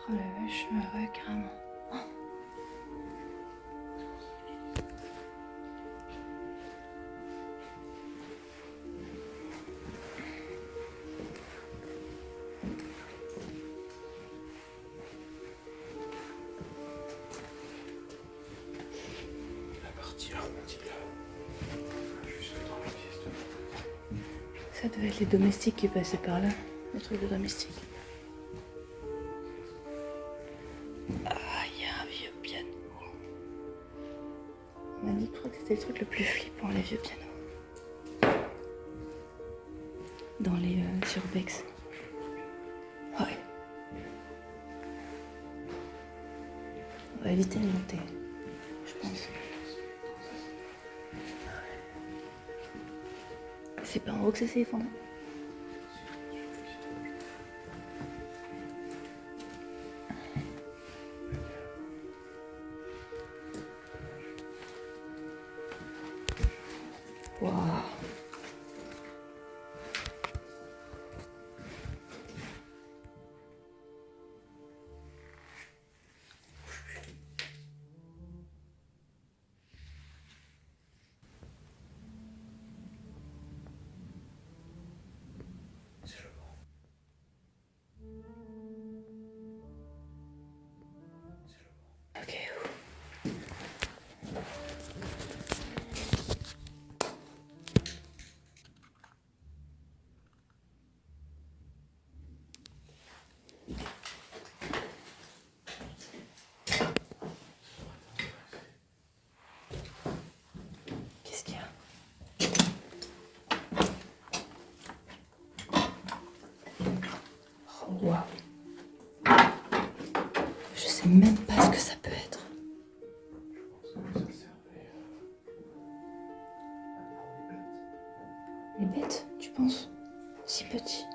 Oh la vache, ouais, carrément. Oh. La partie arrondie là, juste dans la pièce de... Ça devait être les domestiques qui passaient par là, les trucs de domestiques. Ah, il y a un vieux piano. On m'a dit, je crois que c'était le truc le plus flippant, les vieux pianos. Dans les urbex. Ouais. On va éviter de monter, je pense. C'est pas en haut que ça s'est effondré. Waouh. Ok. Qu'est-ce qu'il y a? Oh, waouh. Je sais même pas ce que ça peut être. Les bêtes, tu penses? Si petit?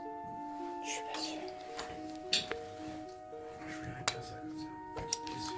Je suis pas sûre. Je verrais bien ça comme ça, petite question.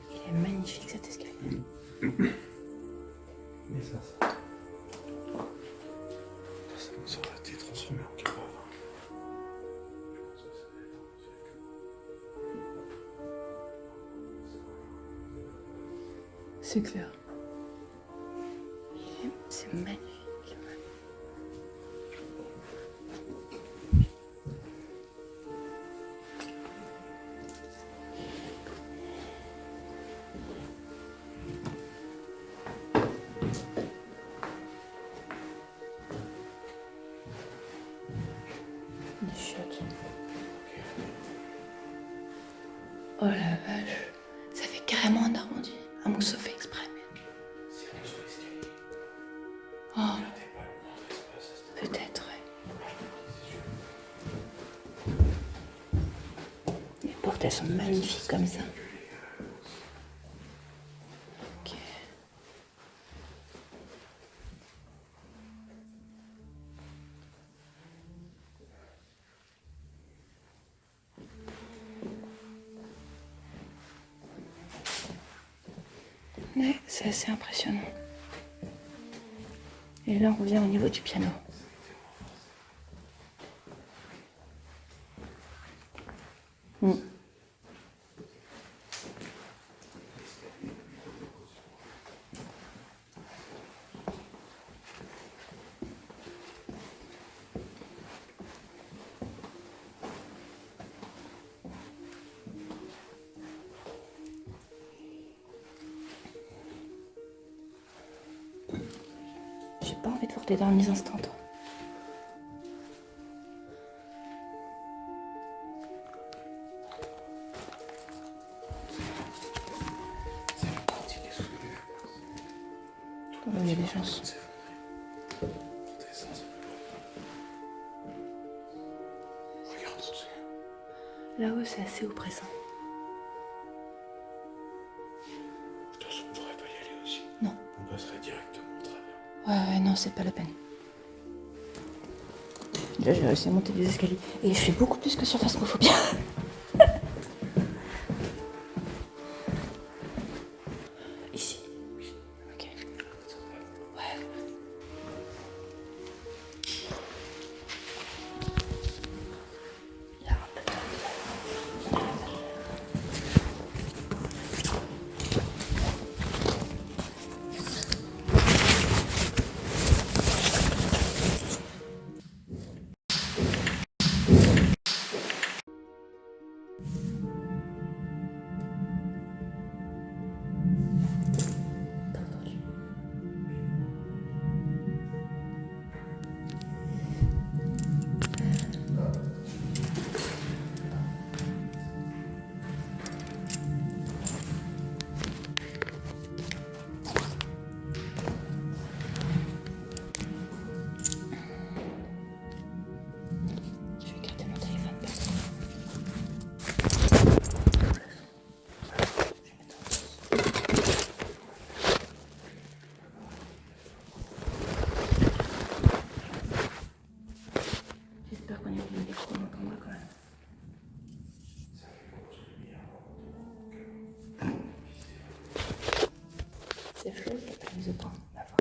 Il est magnifique cet escalier. Mais ça aurait été transformé en kebab. C'est clair. C'est magnifique. Des chiottes. Oh la vache. Ça fait carrément un arrondi. Un mousseau fait exprès. C'est bon sur l'escalier. Oh, Regardez pas le moindre espace. peut-être, ouais. Les portes, elles sont magnifiques comme ça. Ok. Ouais, c'est assez impressionnant. Et là, on revient au niveau du piano. J'ai pas envie de voir tes derniers instants, toi. C'est la partie qui est soulevée. Il y a des chances. Regarde, Là-haut, c'est assez oppressant. On devrait pas y aller aussi. Non. On passerait directement au travers. Ouais, non, c'est pas la peine. Là, j'ai réussi à monter des escaliers. Et je fais beaucoup plus que sur Phasmophobia. Ici. Oui. Ok. Ça va. Ouais. Il y a un peu de... T'as entendu? Je vais garder mon téléphone perso. Je vais mettre en pause. J'espère qu'on est le micro, on entendra quand même. Ça fait grosse lumière. C'est flou, il n'y a pas de mise au point. On va voir.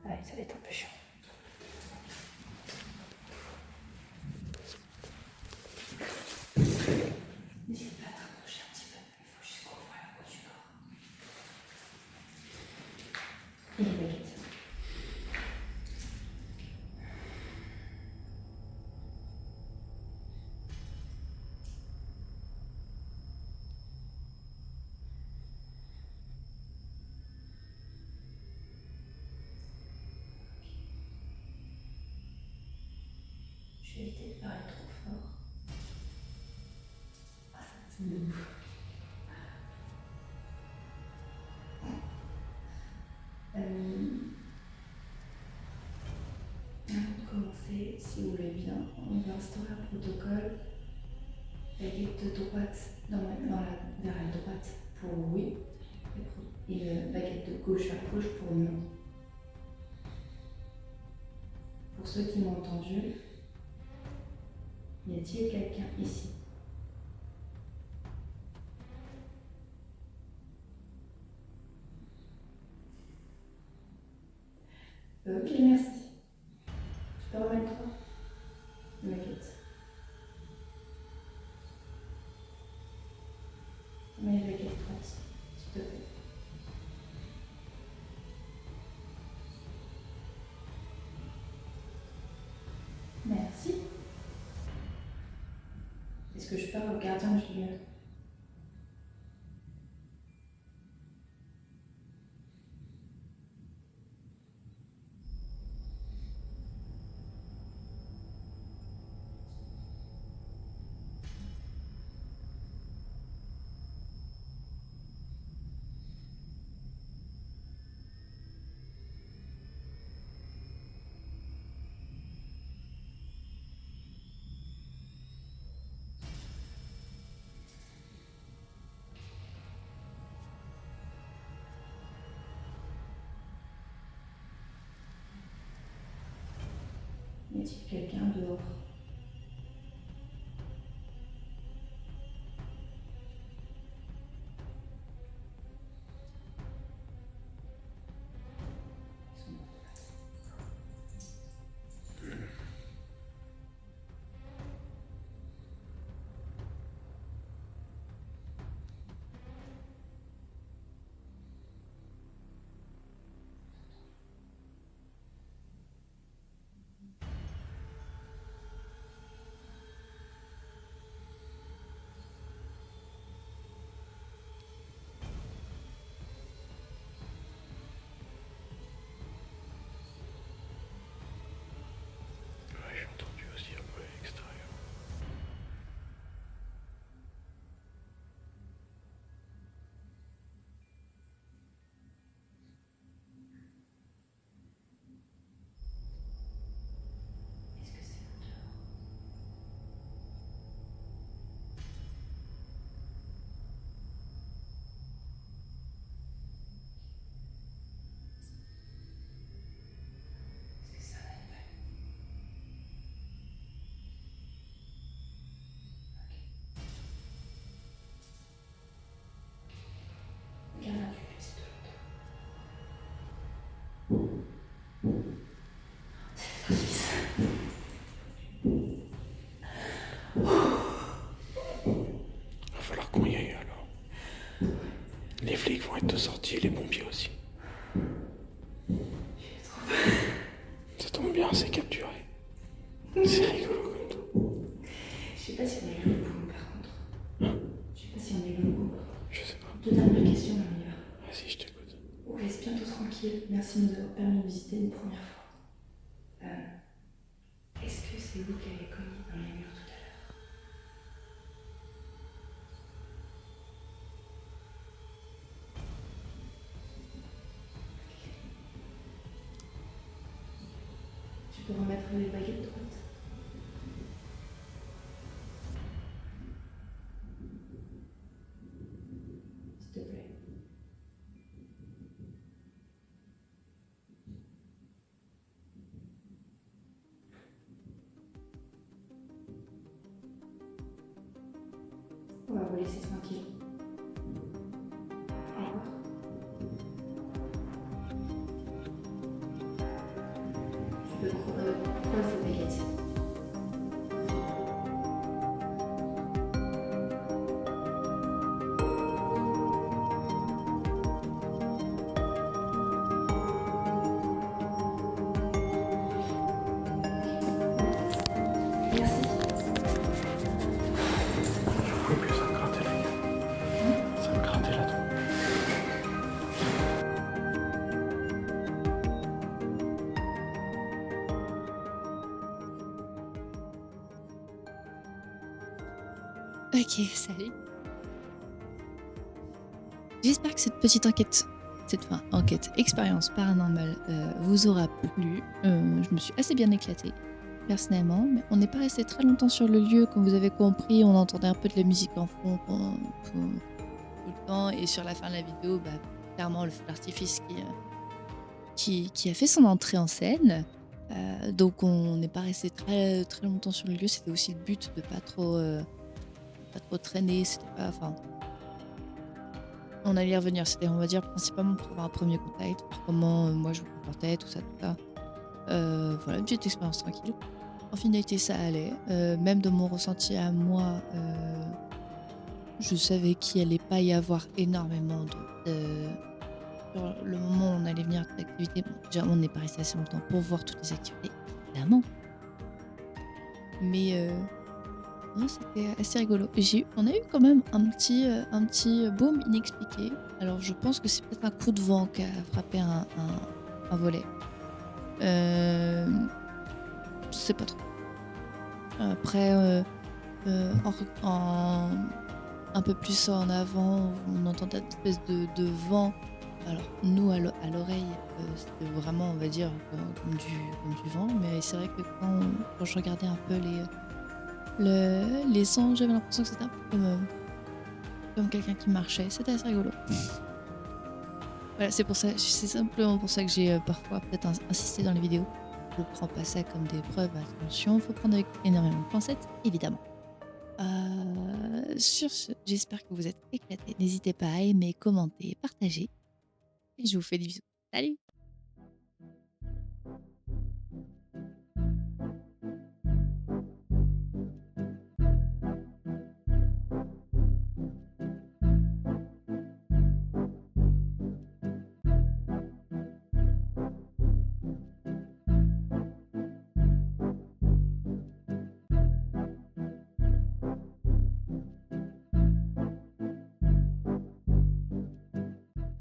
Ouais, ça va être un peu chiant. N'hésite pas à t'approcher un petit peu. Il faut juste qu'on voit le haut du corps. Il est baguette. Je vais éviter de parler trop fort. Ah, c'est de ouf. Avant de commencer, si vous voulez bien, on va instaurer un protocole. Baguette de droite vers la droite pour oui, et baguette de gauche à gauche pour non. Pour ceux qui m'ont entendu, y a-t-il quelqu'un ici? Ok, merci. Tu peux remettre toi, baguette. Mets la baguette droite, s'il te plaît. Merci. Est-ce que je parle au gardien du lieu? Y a-t-il quelqu'un dehors? Suisse. Va falloir qu'on y aille alors. Les flics vont être sortis et les pompiers aussi. Ça tombe bien, c'est capturé. C'est rigolo comme tout. Je sais pas si on est le boulot par contre. Je sais pas si on est le boulot. Je sais pas. Deux dernières questions, on y va. Vas-y, je t'écoute. On reste bientôt tranquille. Merci de nous avoir permis de visiter une première fois. Est-ce que c'est vous qui avez cogné dans les murs tout à l'heure? Tu peux remettre les baguettes droites? S'il te plaît. On va vous laisser tranquille. Au revoir. Tu peux croiser les baguettes. Merci. Je pouvais plus, ça me grattait la gueule. Ça me grattait la tronche. Ok, salut. J'espère que cette petite enquête expérience paranormale vous aura plu. Je me suis assez bien éclatée, personnellement, mais on n'est pas resté très longtemps sur le lieu, comme vous avez compris. On entendait un peu de la musique en fond tout le temps, et sur la fin de la vidéo, clairement le feu d'artifice qui a fait son entrée en scène. Donc on n'est pas resté très, très longtemps sur le lieu. C'était aussi le but de pas trop traîner. C'était pas, enfin, on allait y revenir. C'était, on va dire, principalement pour avoir un premier contact, voir comment moi je me comportais, tout ça. Voilà, une petite expérience tranquille. En finalité, ça allait. Même de mon ressenti à moi, je savais qu'il allait pas y avoir énormément sur le moment où on allait venir à cette activité. Bon, déjà, on n'est pas resté assez longtemps pour voir toutes les activités, évidemment. Mais non, c'était assez rigolo. On a eu quand même un petit boom inexpliqué. Alors, je pense que c'est peut-être un coup de vent qui a frappé un volet. Je sais pas trop. Après, un peu plus en avant, on entendait une espèce de vent. Alors, nous, à l'oreille, c'était vraiment, on va dire, comme du vent. Mais c'est vrai que quand je regardais un peu les sons, j'avais l'impression que c'était un peu comme quelqu'un qui marchait. C'était assez rigolo. Voilà, c'est simplement pour ça que j'ai parfois peut-être insisté dans les vidéos. Je prends pas ça comme des preuves, attention, faut prendre avec énormément de pincettes, évidemment. Sur ce, j'espère que vous êtes éclatés. N'hésitez pas à aimer, commenter, partager. Et je vous fais des bisous. Salut!